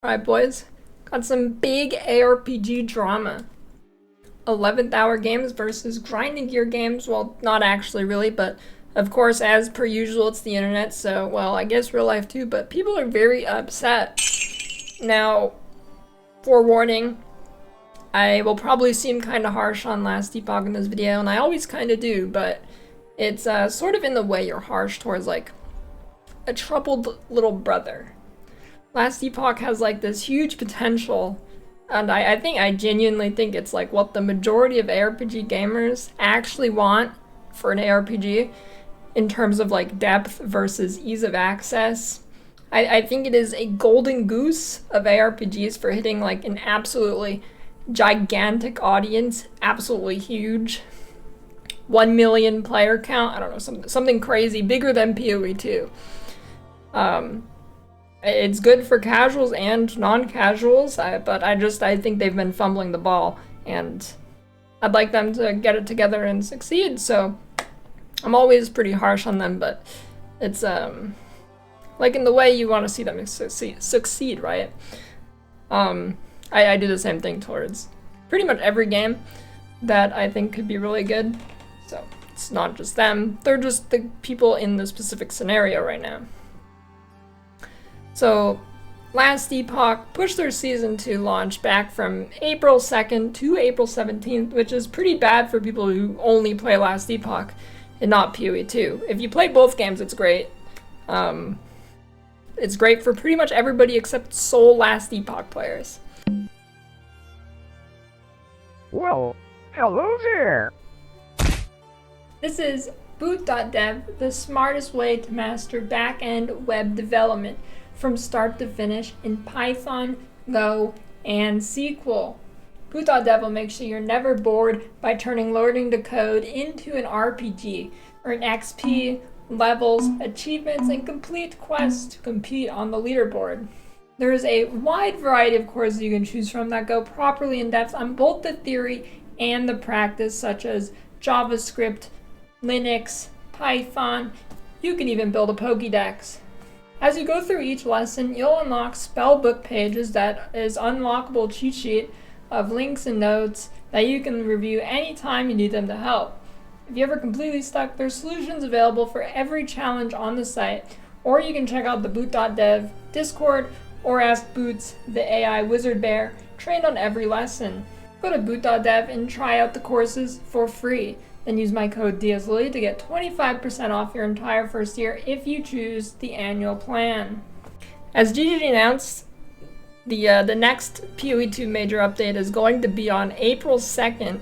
Alright, boys. Got some big ARPG drama. 11th hour games versus grinding gear games. Well, not actually, really, but of course, as per usual, it's the internet, so, well, I guess real life too, but people are very upset. Now, forewarning, I will probably seem kind of harsh on Last Epoch in this video, and I always kind of do, but it's sort of in the way you're harsh towards, like, a troubled little brother. Last Epoch has like this huge potential, and I genuinely think it's like what the majority of ARPG gamers actually want for an ARPG in terms of like depth versus ease of access. I think it is a golden goose of ARPGs for hitting like an absolutely gigantic audience, absolutely huge. 1 million player count, I don't know, something crazy, bigger than PoE 2. It's good for casuals and non-casuals, but I think they've been fumbling the ball, and I'd like them to get it together and succeed, so I'm always pretty harsh on them, but it's, like in the way you want to see them succeed, right? I do the same thing towards pretty much every game that I think could be really good, so it's not just them, they're just the people in the specific scenario right now. So, Last Epoch pushed their Season 2 launch back from April 2nd to April 17th, which is pretty bad for people who only play Last Epoch and not PoE 2. If you play both games, it's great. It's great for pretty much everybody except sole Last Epoch players. Well, hello there! This is Boot.dev, the smartest way to master back-end web development from start to finish in Python, Go, and SQL. Boot.dev will make sure you're never bored by turning learning to code into an RPG. Earn XP, levels, achievements, and complete quests to compete on the leaderboard. There is a wide variety of courses you can choose from that go properly in depth on both the theory and the practice, such as JavaScript, Linux, Python. You can even build a Pokédex. As you go through each lesson, you'll unlock spellbook pages that is unlockable cheat sheet of links and notes that you can review anytime you need them to help. If you're ever completely stuck, there's solutions available for every challenge on the site, or you can check out the Boot.dev Discord or ask Boots, the AI wizard bear, trained on every lesson. Go to Boot.dev and try out the courses for free. Then use my code DSLE to get 25% off your entire first year if you choose the annual plan. As GGG announced, the next PoE 2 major update is going to be on April 2nd,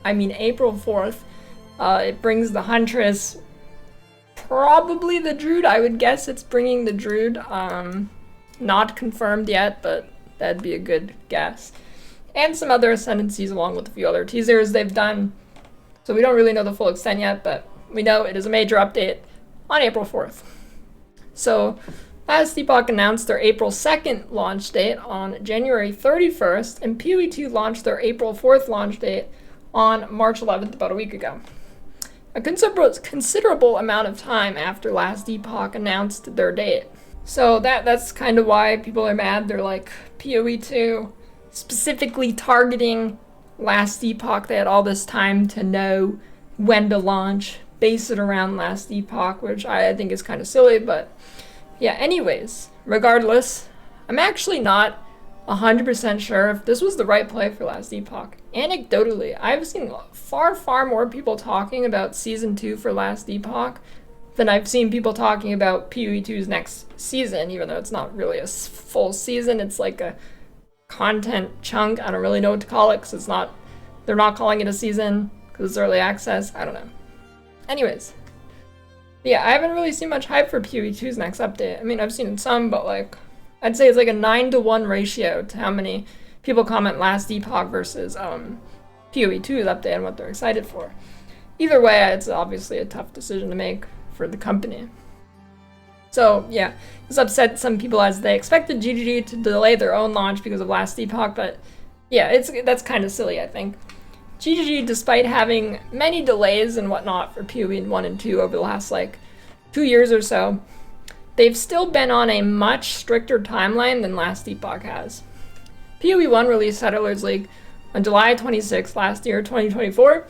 April 4th. It brings the Huntress, probably the Druid. I would guess it's bringing the Druid. Not confirmed yet, but that'd be a good guess. And some other ascendancies along with a few other teasers they've done. So we don't really know the full extent yet, but we know it is a major update on April 4th. So, Last Epoch announced their April 2nd launch date on January 31st, and PoE 2 launched their April 4th launch date on March 11th, about a week ago. A considerable amount of time after Last Epoch announced their date. So that's kind of why people are mad. They're like, PoE 2 specifically targeting Last Epoch. They had all this time to know when to launch, base it around Last Epoch, which I think is kind of silly, but yeah, anyways, regardless, I'm actually not 100% sure if this was the right play for Last Epoch. Anecdotally, I've seen far more people talking about Season 2 for Last Epoch than I've seen people talking about PoE 2's next season, even though it's not really a full season, it's like a content chunk. I don't really know what to call it because it's not, they're not calling it a season because it's early access. I don't know. Anyways, yeah, I haven't really seen much hype for PoE 2's next update. I mean, I've seen some, but like, I'd say it's like a 9-to-1 ratio to how many people comment Last Epoch versus PoE 2's update and what they're excited for. Either way, it's obviously a tough decision to make for the company. So yeah, this upset some people as they expected GGG to delay their own launch because of Last Epoch, but yeah, that's kind of silly, I think. GGG, despite having many delays and whatnot for PoE 1 and 2 over the last like 2 years or so, they've still been on a much stricter timeline than last Epoch has. PoE 1 released Settlers League on July 26th last year, 2024.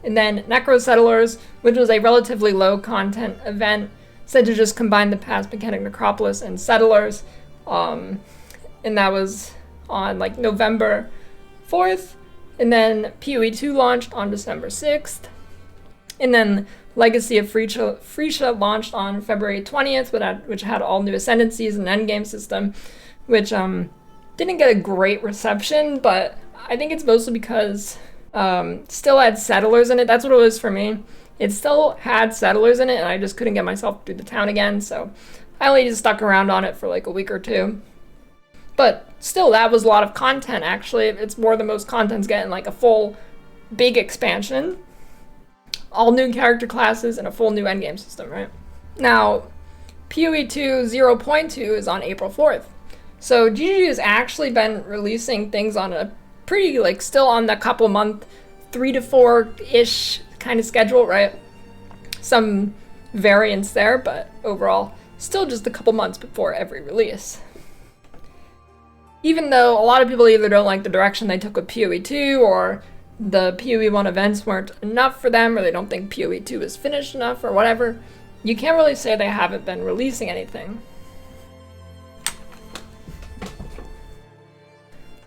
And then Necro Settlers, which was a relatively low content event, said to just combine the past mechanic Necropolis and Settlers. And that was on like November 4th. And then PoE 2 launched on December 6th. And then Legacy of Freesia launched on February 20th, which had all new ascendancies and endgame system, which didn't get a great reception, but I think it's mostly because still had Settlers in it. That's what it was for me. It still had Settlers in it, and I just couldn't get myself through the town again, so I only just stuck around on it for like a week or two. But still, that was a lot of content, actually. It's more than most content's getting, like a full big expansion. All new character classes and a full new endgame system, right? Now, PoE 2 0.2 is on April 4th. So GGG has actually been releasing things on a pretty, like, still on the couple month, 3 to 4-ish kind of schedule, right? Some variance there, but overall, still just a couple months before every release. Even though a lot of people either don't like the direction they took with PoE 2, or the PoE 1 events weren't enough for them, or they don't think PoE 2 is finished enough, or whatever, you can't really say they haven't been releasing anything.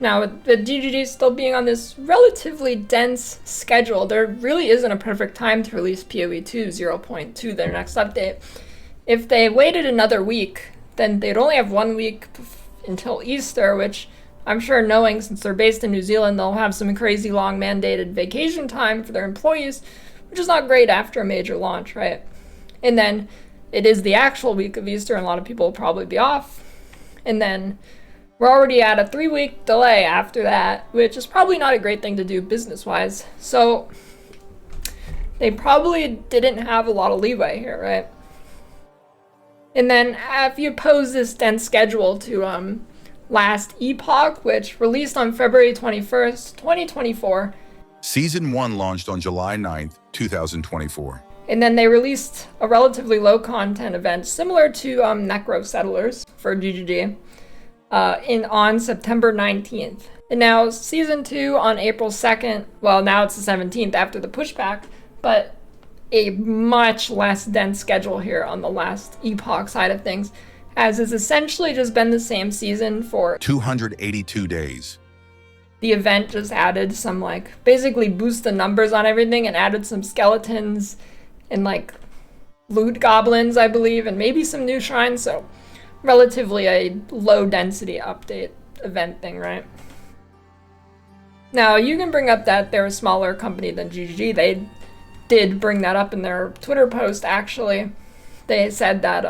Now, with GGG still being on this relatively dense schedule, there really isn't a perfect time to release PoE 2 0.2, their next update. If they waited another week, then they'd only have 1 week until Easter, which I'm sure, knowing since they're based in New Zealand, they'll have some crazy long mandated vacation time for their employees, which is not great after a major launch, right? And then it is the actual week of Easter, and a lot of people will probably be off. And then we're already at a 3-week delay after that, which is probably not a great thing to do business-wise. So they probably didn't have a lot of leeway here, right? And then if you pose this dense schedule to last Epoch, which released on February 21st, 2024. Season 1 launched on July 9th, 2024. And then they released a relatively low content event similar to Necro Settlers for GGG on September 19th. And now Season 2 on April 2nd, well, now it's the 17th after the pushback, but a much less dense schedule here on the last Epoch side of things, as it's essentially just been the same season for 282 days. The event just added some, like, basically boost the numbers on everything and added some skeletons and, like, loot goblins, I believe, and maybe some new shrines, so relatively a low density update event thing, right? Now, you can bring up that they're a smaller company than GGG. They did bring that up in their Twitter post, actually. They said that,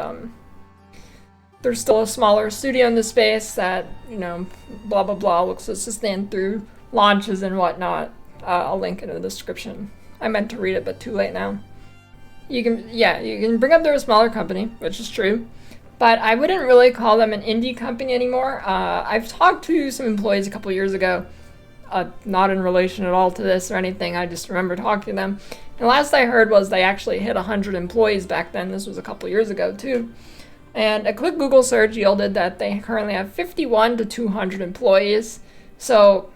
there's still a smaller studio in the space that, you know, blah, blah, blah, looks to sustain through launches and whatnot. I'll link it in the description. I meant to read it, but too late now. You can bring up they're a smaller company, which is true, but I wouldn't really call them an indie company anymore. I've talked to some employees a couple years ago, not in relation at all to this or anything, I just remember talking to them. And last I heard was they actually hit 100 employees back then. This was a couple years ago, too. And a quick Google search yielded that they currently have 51 to 200 employees. So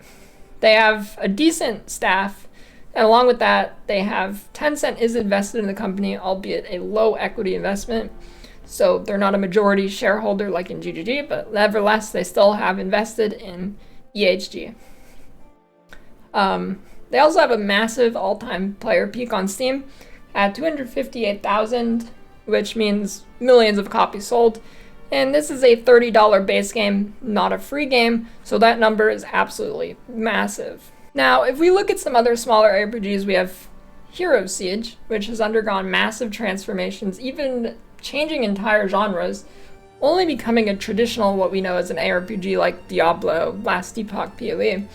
they have a decent staff. And along with that, they have Tencent is invested in the company, albeit a low equity investment. So they're not a majority shareholder like in GGG, but nevertheless, they still have invested in EHG. They also have a massive all-time player peak on Steam at 258,000, which means millions of copies sold. And this is a $30 base game, not a free game, so that number is absolutely massive. Now, if we look at some other smaller RPGs, we have Hero Siege, which has undergone massive transformations, even changing entire genres, only becoming a traditional, what we know as an ARPG like Diablo, Last Epoch PoE,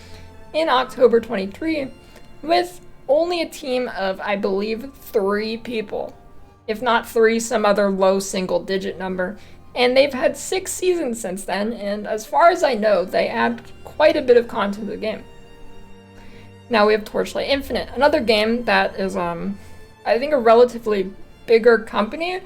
in October 23, with only a team of, I believe, 3 people. If not 3, some other low single-digit number. And they've had 6 seasons since then, and as far as I know, they add quite a bit of content to the game. Now we have Torchlight Infinite, another game that is, I think, a relatively bigger company,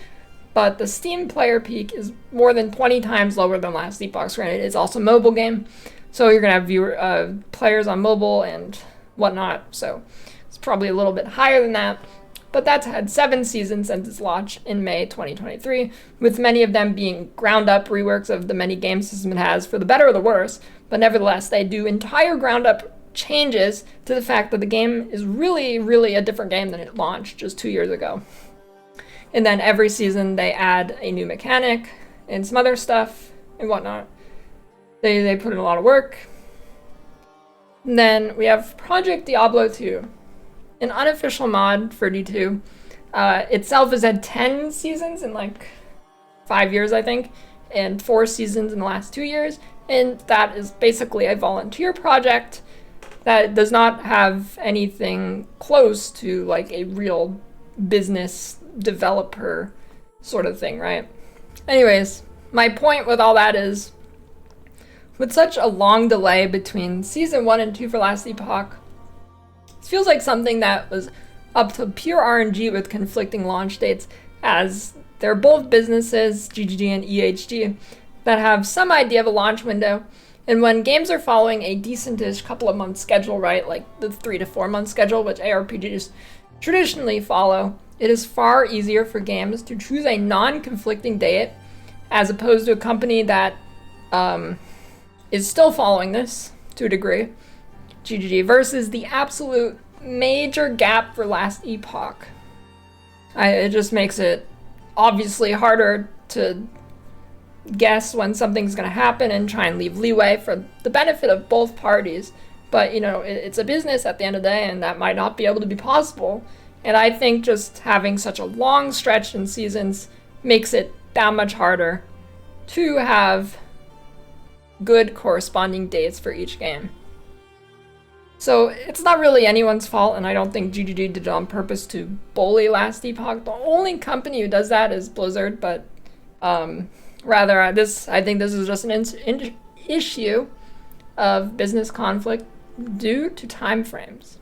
but the Steam player peak is more than 20 times lower than Last Epoch. Granted, it's also a mobile game, so you're going to have players on mobile and whatnot, so it's probably a little bit higher than that. But that's had 7 seasons since its launch in May 2023, with many of them being ground-up reworks of the many game systems it has, for the better or the worse. But nevertheless, they do entire ground-up changes to the fact that the game is really, really a different game than it launched just 2 years ago. And then every season they add a new mechanic and some other stuff and whatnot. They put in a lot of work. And then we have Project Diablo 2. An unofficial mod for D2 itself has had 10 seasons in like 5 years, I think, and 4 seasons in the last 2 years. And that is basically a volunteer project that does not have anything close to like a real business developer sort of thing, right? Anyways, my point with all that is, with such a long delay between season 1 and 2 for Last Epoch, it feels like something that was up to pure RNG with conflicting launch dates, as they're both businesses, GGG and EHG, that have some idea of a launch window. And when games are following a decentish couple of months schedule, right, like the 3 to 4 month schedule, which ARPGs traditionally follow, it is far easier for games to choose a non-conflicting date, as opposed to a company that is still following this to a degree, GGG, versus the absolute major gap for Last Epoch. It just makes it obviously harder to guess when something's going to happen and try and leave leeway for the benefit of both parties. But, you know, it's a business at the end of the day, and that might not be able to be possible. And I think just having such a long stretch in seasons makes it that much harder to have good corresponding dates for each game. So it's not really anyone's fault, and I don't think GGG did it on purpose to bully Last Epoch. The only company who does that is Blizzard, but rather I think this is just an issue of business conflict due to time frames.